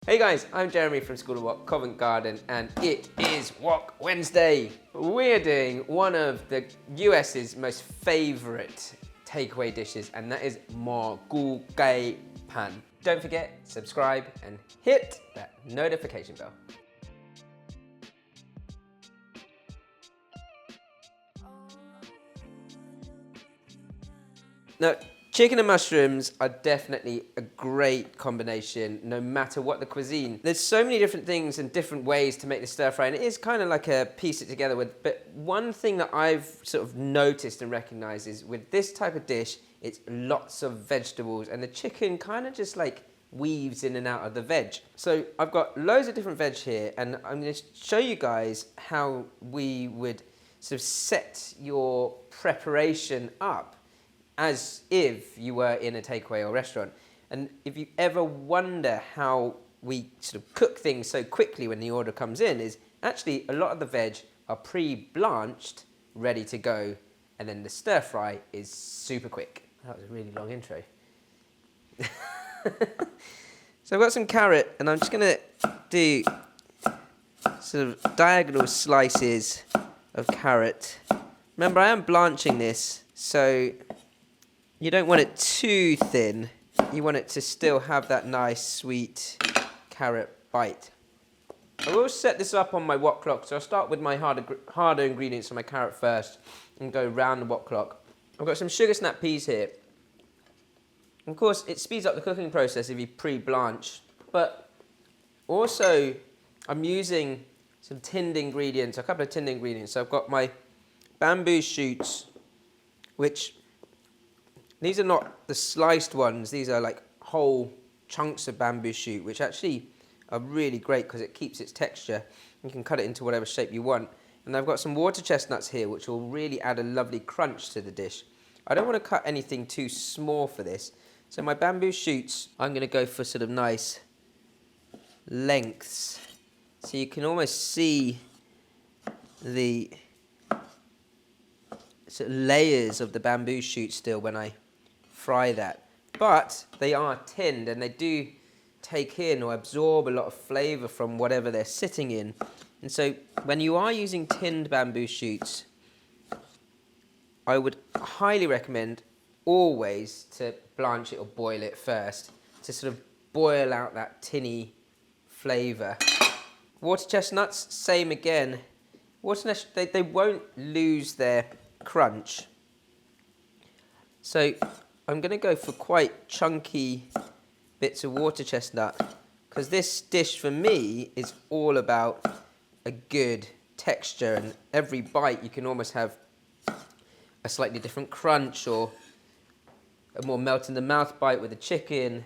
Hey guys, I'm Jeremy from School of Wok, Covent Garden, and it is Wok Wednesday. We're doing one of the US's most favourite takeaway dishes, and that is Moo Goo Gai Pan. Don't forget, subscribe and hit that notification bell. Now, chicken and mushrooms are definitely a great combination, no matter what the cuisine. There's so many different things and different ways to make the stir fry, and it is kind of like a piece it together with. But one thing that I've sort of noticed and recognized is with this type of dish, it's lots of vegetables, and the chicken kind of just like weaves in and out of the veg. So I've got loads of different veg here, and I'm going to show you guys how we would sort of set your preparation up as if you were in a takeaway or restaurant. And if you ever wonder how we sort of cook things so quickly when the order comes in, is actually a lot of the veg are pre-blanched, ready to go, and then the stir fry is super quick. That was a really long intro. So I've got some carrot, and I'm just gonna do sort of diagonal slices of carrot. Remember, I am blanching this, so you don't want it too thin. You want it to still have that nice, sweet carrot bite. I will set this up on my wok clock, so I'll start with my harder ingredients on my carrot first and go round the wok clock. I've got some sugar snap peas here. Of course, it speeds up the cooking process if you pre-blanch, but also I'm using some tinned ingredients, a couple of tinned ingredients. So I've got my bamboo shoots, which these are not the sliced ones, these are like whole chunks of bamboo shoot, which actually are really great because it keeps its texture. You can cut it into whatever shape you want. And I've got some water chestnuts here, which will really add a lovely crunch to the dish. I don't want to cut anything too small for this. So my bamboo shoots, I'm going to go for sort of nice lengths. So you can almost see the sort of layers of the bamboo shoot still when I fry that. But they are tinned, and they do take in or absorb a lot of flavour from whatever they're sitting in. And so when you are using tinned bamboo shoots, I would highly recommend always to blanch it or boil it first to sort of boil out that tinny flavour. Water chestnuts, same again. Water chestnuts, they won't lose their crunch. So I'm going to go for quite chunky bits of water chestnut because this dish for me is all about a good texture, and every bite you can almost have a slightly different crunch or a more melt in the mouth bite with the chicken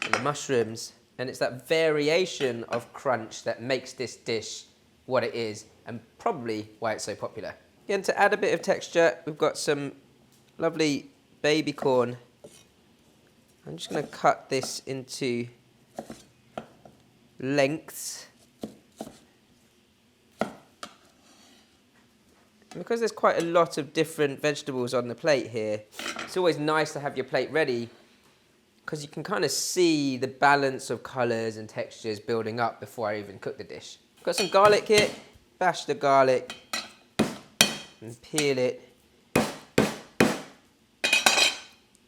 and the mushrooms, and it's that variation of crunch that makes this dish what it is and probably why it's so popular. Again, to add a bit of texture, we've got some lovely baby corn. I'm just going to cut this into lengths. Because there's quite a lot of different vegetables on the plate here, it's always nice to have your plate ready because you can kind of see the balance of colours and textures building up before I even cook the dish. I've got some garlic here. Bash the garlic and peel it.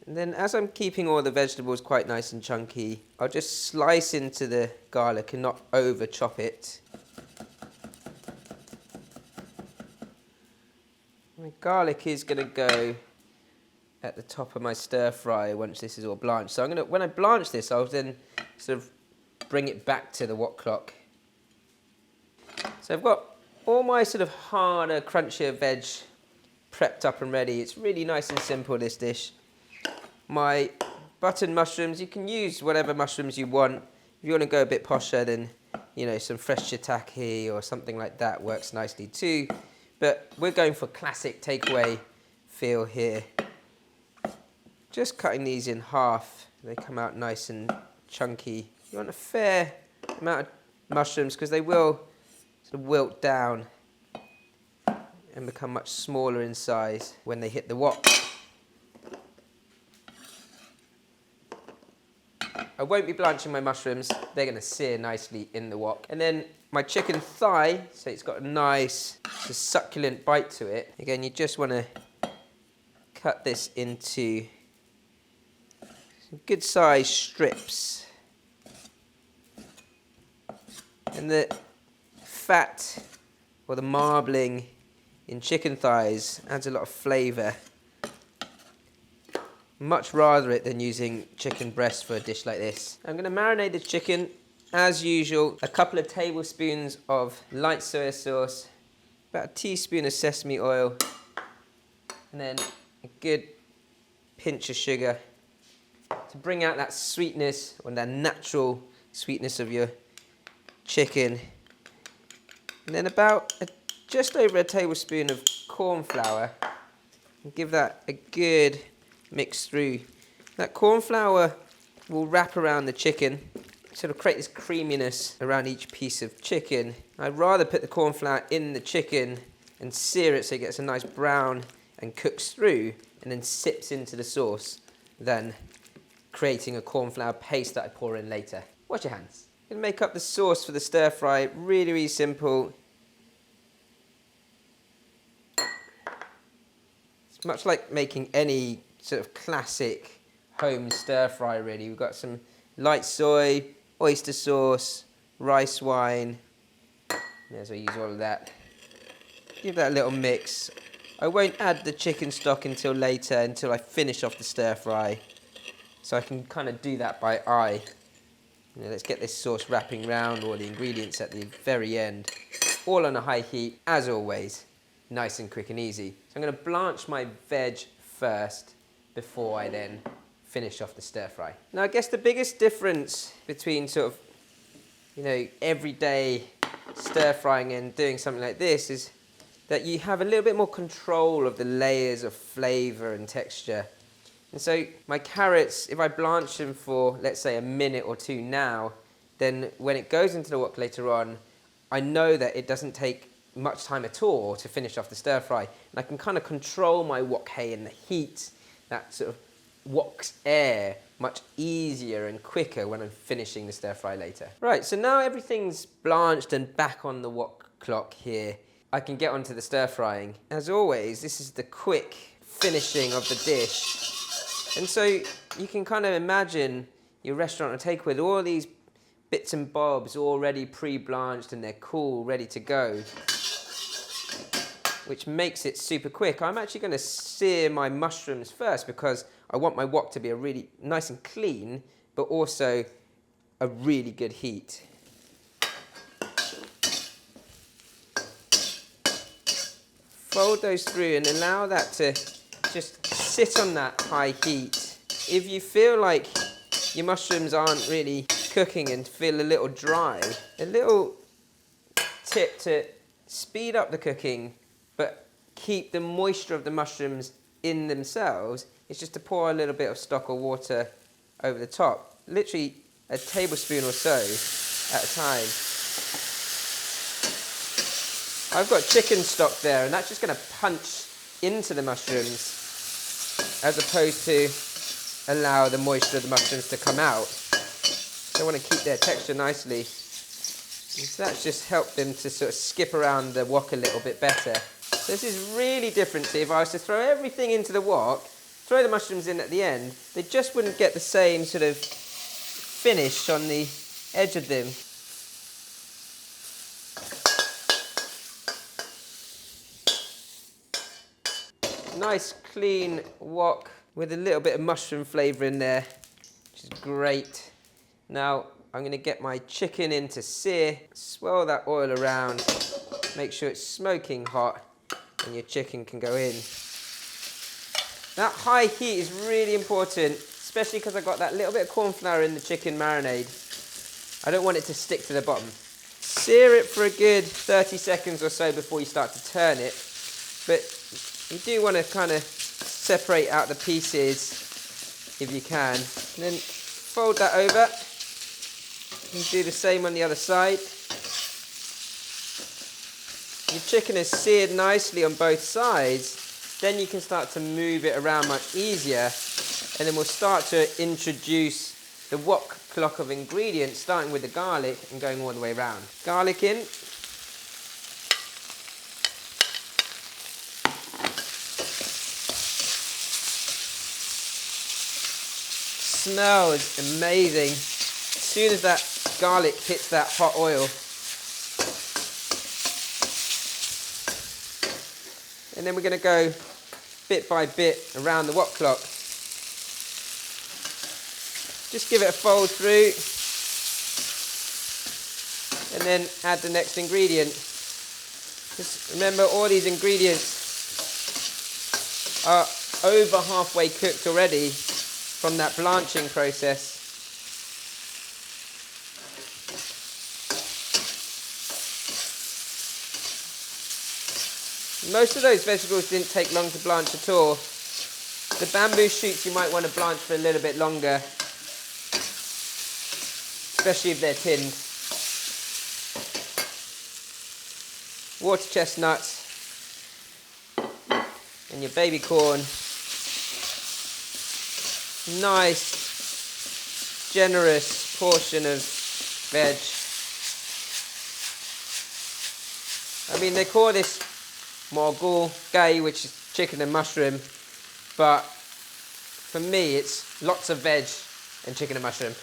And then as I'm keeping all the vegetables quite nice and chunky, I'll just slice into the garlic and not over chop it. My garlic is going to go at the top of my stir fry once this is all blanched. So when I blanch this, I'll then sort of bring it back to the wok clock. So I've got all my sort of harder, crunchier veg prepped up and ready. It's really nice and simple, this dish. My button mushrooms, you can use whatever mushrooms you want. If you want to go a bit posher, then some fresh shiitake or something like that works nicely too. But we're going for classic takeaway feel here. Just cutting these in half. They come out nice and chunky. You want a fair amount of mushrooms because they will sort of wilt down and become much smaller in size when they hit the wok. I won't be blanching my mushrooms. They're going to sear nicely in the wok. And then my chicken thigh, so it's got a nice succulent bite to it. Again, you just want to cut this into some good sized strips. And the fat or the marbling in chicken thighs adds a lot of flavour. Much rather it than using chicken breast for a dish like this. I'm going to marinate the chicken as usual. A couple of tablespoons of light soy sauce, about a teaspoon of sesame oil, and then a good pinch of sugar to bring out that sweetness or that natural sweetness of your chicken. And then about just over a tablespoon of corn flour, and give that a good mix through. That corn flour will wrap around the chicken, sort of create this creaminess around each piece of chicken. I'd rather put the corn flour in the chicken and sear it so it gets a nice brown and cooks through and then sips into the sauce than creating a corn flour paste that I pour in later. Wash your hands. I'm going to make up the sauce for the stir fry. Really, really simple. It's much like making any sort of classic home stir fry really. We've got some light soy, oyster sauce, rice wine. May as well use all of that. Give that a little mix. I won't add the chicken stock until later, until I finish off the stir fry. So I can kind of do that by eye. Let's get this sauce wrapping around all the ingredients at the very end. All on a high heat, as always. Nice and quick and easy. So I'm going to blanch my veg first before I then finish off the stir fry. Now I guess the biggest difference between sort of, everyday stir frying and doing something like this is that you have a little bit more control of the layers of flavour and texture. And so my carrots, if I blanch them for, let's say, a minute or two now, then when it goes into the wok later on, I know that it doesn't take much time at all to finish off the stir fry. And I can kind of control my wok hay and the heat, that sort of wok's air, much easier and quicker when I'm finishing the stir fry later. Right, so now everything's blanched and back on the wok clock here, I can get onto the stir frying. As always, this is the quick finishing of the dish. And so you can kind of imagine your restaurant or takeaway with all these bits and bobs already pre-blanched and they're cool, ready to go, which makes it super quick. I'm actually going to sear my mushrooms first because I want my wok to be a really nice and clean, but also a really good heat. Fold those through and allow that to just sit on that high heat. If you feel like your mushrooms aren't really cooking and feel a little dry, a little tip to speed up the cooking but keep the moisture of the mushrooms in themselves is just to pour a little bit of stock or water over the top. Literally a tablespoon or so at a time. I've got chicken stock there and that's just going to punch into the mushrooms as opposed to allow the moisture of the mushrooms to come out. They want to keep their texture nicely. And so that's just helped them to sort of skip around the wok a little bit better. So this is really different to if I was to throw everything into the wok, throw the mushrooms in at the end, they just wouldn't get the same sort of finish on the edge of them. Nice clean wok with a little bit of mushroom flavour in there, which is great. Now I'm going to get my chicken in to sear, swirl that oil around, make sure it's smoking hot and your chicken can go in. That high heat is really important, especially because I've got that little bit of corn flour in the chicken marinade. I don't want it to stick to the bottom. Sear it for a good 30 seconds or so before you start to turn it, but you do want to kind of separate out the pieces if you can. And then fold that over and do the same on the other side. Your chicken is seared nicely on both sides, then you can start to move it around much easier, and then we'll start to introduce the wok clock of ingredients, starting with the garlic and going all the way around. Garlic in. Smells amazing. As soon as that garlic hits that hot oil. And then we're going to go bit by bit around the wok clock. Just give it a fold through and then add the next ingredient. Just remember, all these ingredients are over halfway cooked already from that blanching process. Most of those vegetables didn't take long to blanch at all. The bamboo shoots you might want to blanch for a little bit longer, especially if they're tinned. Water chestnuts and your baby corn. Nice, generous portion of veg. I mean, they call this Moo Goo Gai, which is chicken and mushroom, but for me it's lots of veg and chicken and mushroom.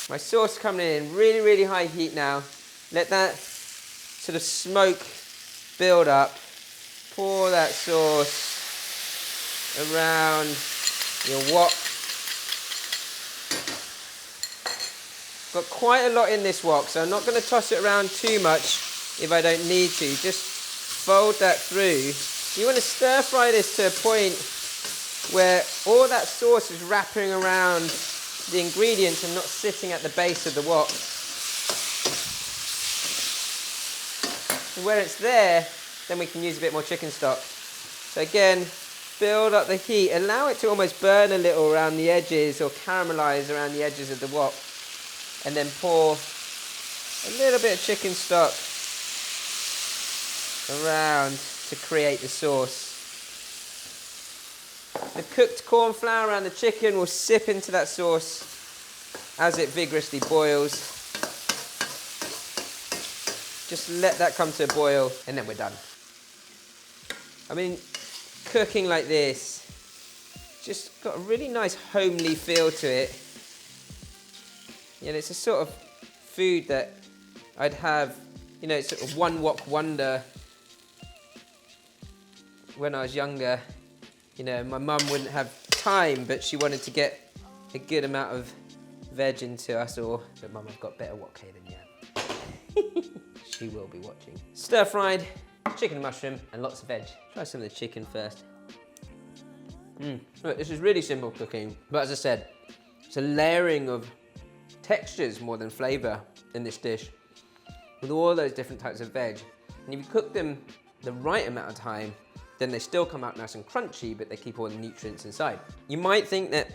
My sauce coming in really, really high heat now. Let that sort of smoke build up. Pour that sauce around your wok. Got quite a lot in this wok, so I'm not going to toss it around too much if I don't need to. Just fold that through. You want to stir fry this to a point where all that sauce is wrapping around the ingredients and not sitting at the base of the wok. And where it's there, then we can use a bit more chicken stock. So again, build up the heat. Allow it to almost burn a little around the edges or caramelize around the edges of the wok. And then pour a little bit of chicken stock around to create the sauce. The cooked corn flour around the chicken will sip into that sauce as it vigorously boils. Just let that come to a boil and then we're done. I mean, cooking like this, just got a really nice homely feel to it. You know, it's a sort of food that I'd have, you know, sort of one wok wonder when I was younger. You know, my mum wouldn't have time, but she wanted to get a good amount of veg into us all. But Mum, I've got better wok than you. She will be watching. Stir-fried chicken and mushroom and lots of veg. Try some of the chicken first. Look, this is really simple cooking, but as I said, it's a layering of textures more than flavour in this dish with all those different types of veg. And if you cook them the right amount of time, then they still come out nice and crunchy, but they keep all the nutrients inside. You might think that,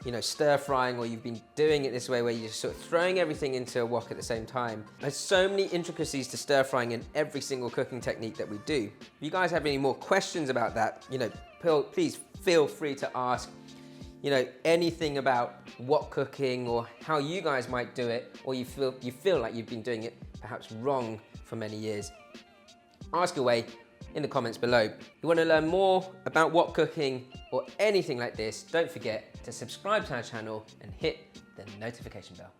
you know, stir frying, or you've been doing it this way where you're just sort of throwing everything into a wok at the same time. There's so many intricacies to stir frying in every single cooking technique that we do. If you guys have any more questions about that, you know, please feel free to ask, you know, anything about wok cooking or how you guys might do it, or you feel like you've been doing it perhaps wrong for many years. Ask away in the comments below. If you want to learn more about wok cooking or anything like this, don't forget to subscribe to our channel and hit the notification bell.